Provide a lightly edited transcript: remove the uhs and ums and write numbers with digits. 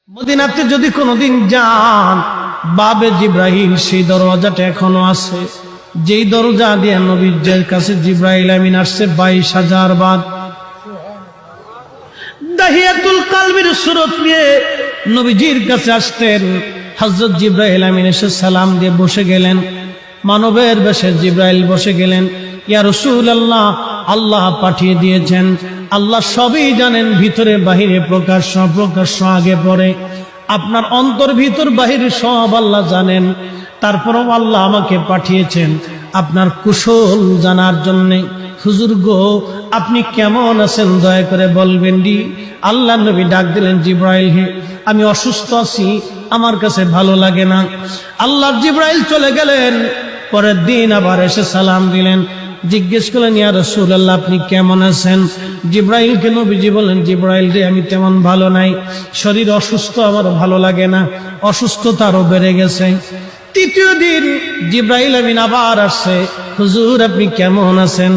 মদিনাতে যদি কোনোদিন যান, বাবে জিব্রাইল সেই দরওয়াজাটা এখনো আছে, যেই দরজা দিয়ে নবীর কাছে জিব্রাইল আমিন আসছে 22,000 বার। দাহিয়াতুল কালবির সুরত নিয়ে নবীজির কাছে আসতেন। হযরত জিব্রাইল আমিন এসে সালাম দিয়ে বসে গেলেন, মানবের বেশে জিব্রাইল বসে গেলেন। ইয়া রাসূলুল্লাহ, আল্লাহ পাঠিয়ে দিয়েছেন, আল্লাহ সবই জানেন, ভিতরে বাহিরে প্রকাশ্য অপ্রকাশ্য আগে পরে, আপনার অন্তর ভিতর বাহিরে সব আল্লাহ জানেন। তারপরও আল্লাহ আমাকে পাঠিয়েছেন আপনার কুশল জানার জন্যে। হুজুর গো, আপনি কেমন আছেন দয়া করে বলবেন ডি। আল্লাহ নবী ডাক দিলেন, জিব্রাইল হে, আমি অসুস্থ আছি, আমার কাছে ভালো লাগে না। আল্লাহ জিব্রাইল চলে গেলেন। পরের দিন আবার এসে সালাম দিলেন, জিজ্ঞেস করলেন, ইয়া রাসূলুল্লাহ আপনি কেমন আছেন? জিব্রাইলকে নবীজি বলেন, জিব্রাইল রে, আমি তেমন ভালো নাই, শরীর অসুস্থ, আমার ভালো লাগে না, অসুস্থতা আরো বেড়ে গেছে। তৃতীয় দিন জিব্রাইল আমিন আবার আসছে, হুজুর আপনি কেমন আছেন?